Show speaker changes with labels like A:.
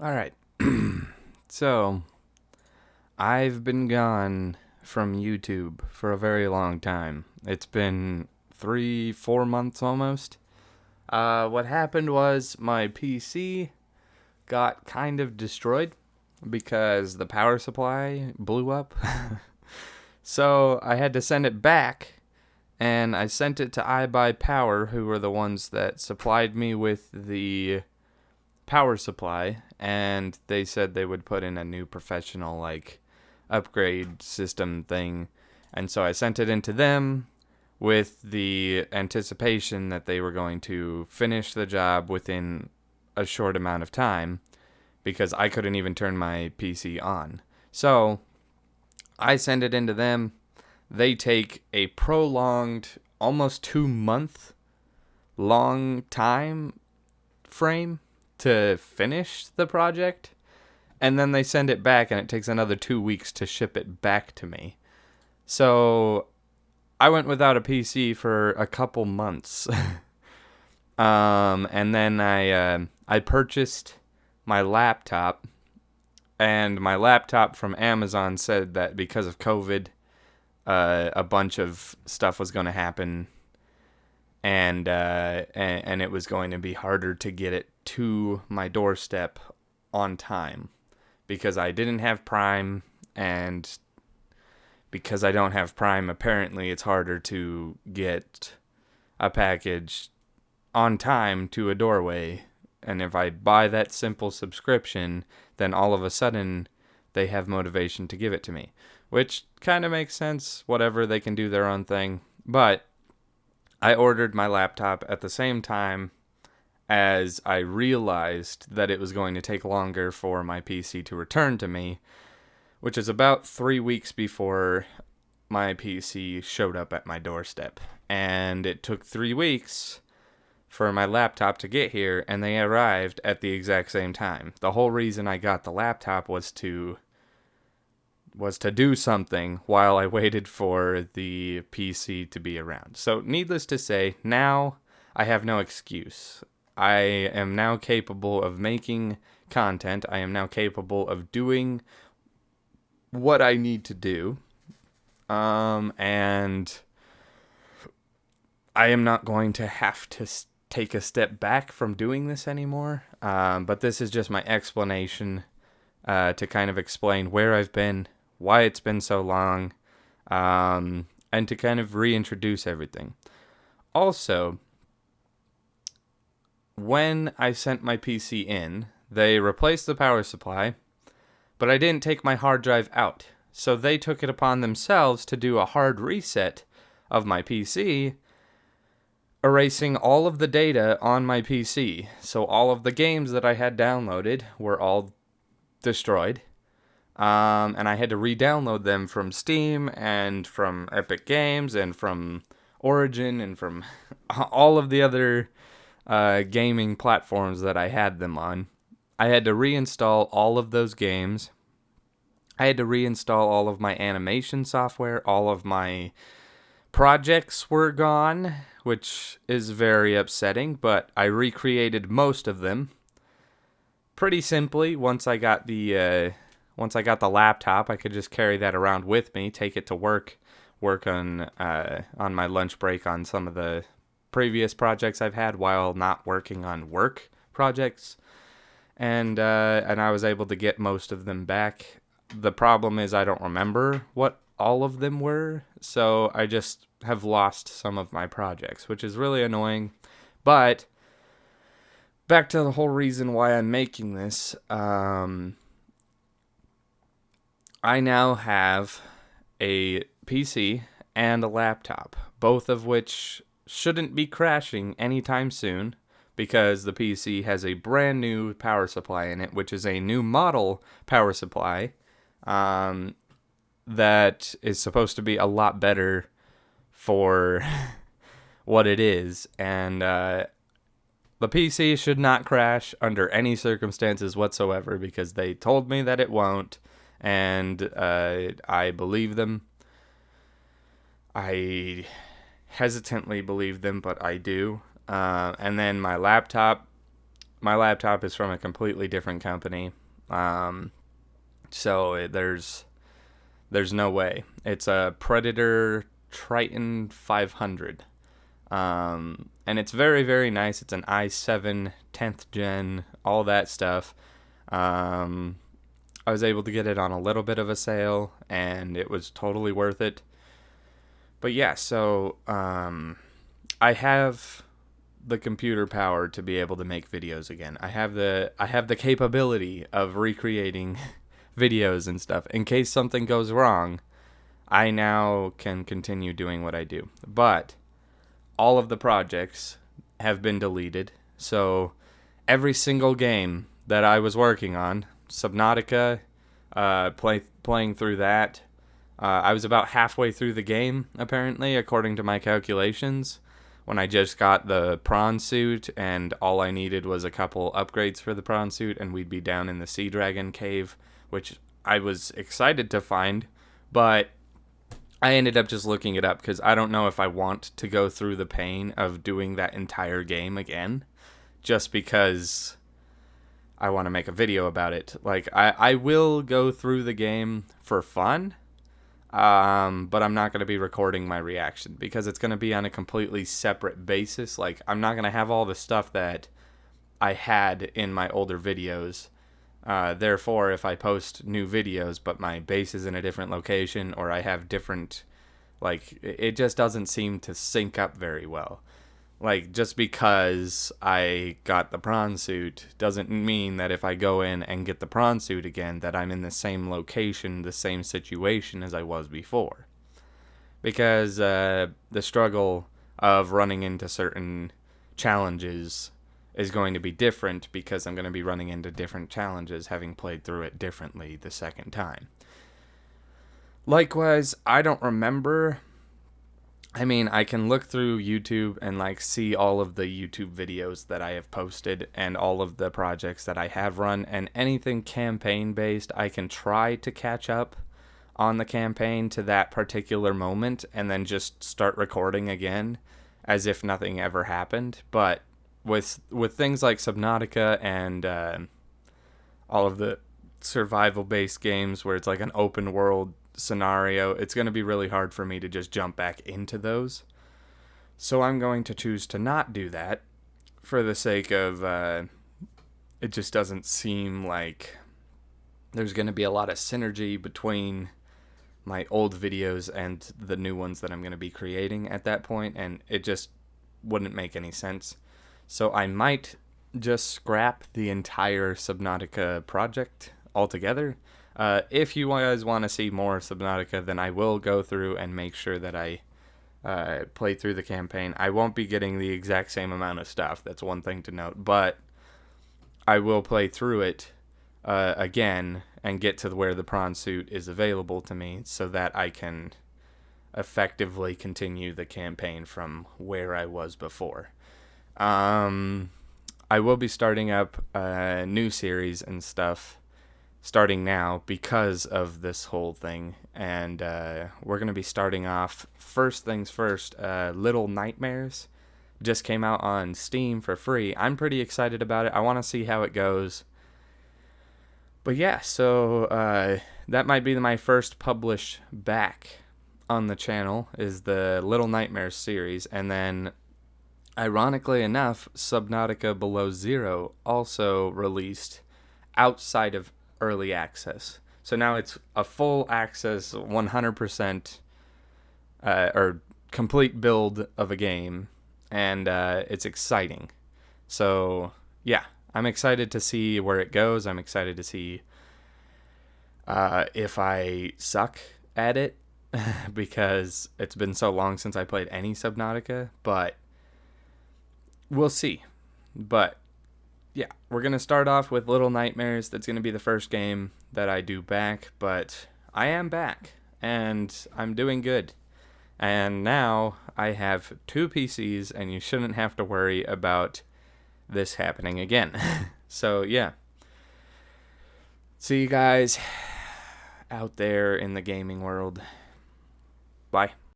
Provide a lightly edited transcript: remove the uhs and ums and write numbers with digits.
A: All right. So, I've been gone from YouTube for a very long time. It's been 3, 4 months almost. What happened was my PC got kind of destroyed because the power supply blew up. So, I had to send it back, and I sent it to iBuyPower, who were the ones that supplied me with the power supply, and they said they would put in a new professional upgrade system thing. And so I sent it into them with the anticipation that they were going to finish the job within a short amount of time because I couldn't even turn my PC on. So I send it into them. They take a prolonged, almost 2 month long time frame to finish the project, and then they send it back and it takes another 2 weeks to ship it back to me. So I went without a PC for a couple months. And then I purchased my laptop, and my laptop from Amazon said that because of COVID, a bunch of stuff was going to happen, and it was going to be harder to get it to my doorstep on time because I didn't have Prime, and because I don't have Prime, apparently it's harder to get a package on time to a doorway. And if I buy that simple subscription, then all of a sudden they have motivation to give it to me, which kind of makes sense. Whatever, they can do their own thing. But I ordered my laptop at the same time as I realized that it was going to take longer for my PC to return to me, which is about 3 weeks before my PC showed up at my doorstep. And it took 3 weeks for my laptop to get here, and they arrived at the exact same time. The whole reason I got the laptop was to do something while I waited for the PC to be around. So, needless to say, now I have no excuse. I am now capable of making content. I am now capable of doing what I need to do. And I am not going to have to take a step back from doing this anymore. But this is just my explanation to kind of explain where I've been, why it's been so long, and to kind of reintroduce everything. Also, when I sent my PC in, they replaced the power supply, but I didn't take my hard drive out. So they took it upon themselves to do a hard reset of my PC, erasing all of the data on my PC. So all of the games that I had downloaded were all destroyed. And I had to re-download them from Steam and from Epic Games and from Origin and from all of the other gaming platforms that I had them on. I had to reinstall all of those games. I had to reinstall all of my animation software. All of my projects were gone, which is very upsetting, but I recreated most of them pretty simply. Once I got the laptop, I could just carry that around with me, take it to work on my lunch break on some of the previous projects I've had while not working on work projects, and I was able to get most of them back. The problem is I don't remember what all of them were, so I just have lost some of my projects, which is really annoying. But back to the whole reason why I'm making this. I now have a PC and a laptop, both of which shouldn't be crashing anytime soon because the PC has a brand new power supply in it, which is a new model power supply that is supposed to be a lot better for what it is. And the PC should not crash under any circumstances whatsoever because they told me that it won't, and I believe them. I hesitantly believe them, but I do. And then my laptop, my laptop is from a completely different company. So there's no way. It's a Predator Triton 500. And it's very, very nice. It's an i7 10th gen, all that stuff. I was able to get it on a little bit of a sale, and it was totally worth it. But yeah, so I have the computer power to be able to make videos again. I have the capability of recreating videos and stuff. In case something goes wrong, I now can continue doing what I do. But all of the projects have been deleted. So every single game that I was working on, Subnautica, playing through that, I was about halfway through the game, apparently, according to my calculations, when I just got the prawn suit, and all I needed was a couple upgrades for the prawn suit, and we'd be down in the Sea Dragon cave, which I was excited to find, but I ended up just looking it up because I don't know if I want to go through the pain of doing that entire game again, just because I want to make a video about it. Like, I will go through the game for fun, but I'm not going to be recording my reaction because it's going to be on a completely separate basis. Like, I'm not going to have all the stuff that I had in my older videos. Therefore, if I post new videos, but my base is in a different location, or I have different, like, it just doesn't seem to sync up very well. Like, just because I got the prawn suit doesn't mean that if I go in and get the prawn suit again, that I'm in the same location, the same situation as I was before. Because the struggle of running into certain challenges is going to be different because I'm going to be running into different challenges having played through it differently the second time. Likewise, I don't remember. I mean, I can look through YouTube and like see all of the YouTube videos that I have posted and all of the projects that I have run, and anything campaign based, I can try to catch up on the campaign to that particular moment and then just start recording again as if nothing ever happened. But with things like Subnautica and all of the survival based games where it's like an open world scenario, it's going to be really hard for me to just jump back into those. So I'm going to choose to not do that for the sake of it just doesn't seem like there's going to be a lot of synergy between my old videos and the new ones that I'm going to be creating at that point, and it just wouldn't make any sense. So I might just scrap the entire Subnautica project altogether. If you guys want to see more Subnautica, then I will go through and make sure that I play through the campaign. I won't be getting the exact same amount of stuff. That's one thing to note. But I will play through it again and get to where the prawn suit is available to me so that I can effectively continue the campaign from where I was before. I will be starting up a new series and stuff starting now because of this whole thing, and we're going to be starting off, first things first, Little Nightmares just came out on Steam for free. I'm pretty excited about it. I want to see how it goes. But yeah, so that might be my first publish back on the channel, is the Little Nightmares series, and then ironically enough, Subnautica Below Zero also released outside of early access. So now it's a full access 100% or complete build of a game, and it's exciting. So yeah, I'm excited to see where it goes. I'm excited to see if I suck at it because it's been so long since I played any Subnautica, but we'll see. But yeah, we're going to start off with Little Nightmares. That's going to be the first game that I do back, but I am back, and I'm doing good. And now I have 2 PCs, and you shouldn't have to worry about this happening again. So yeah, see you guys out there in the gaming world. Bye.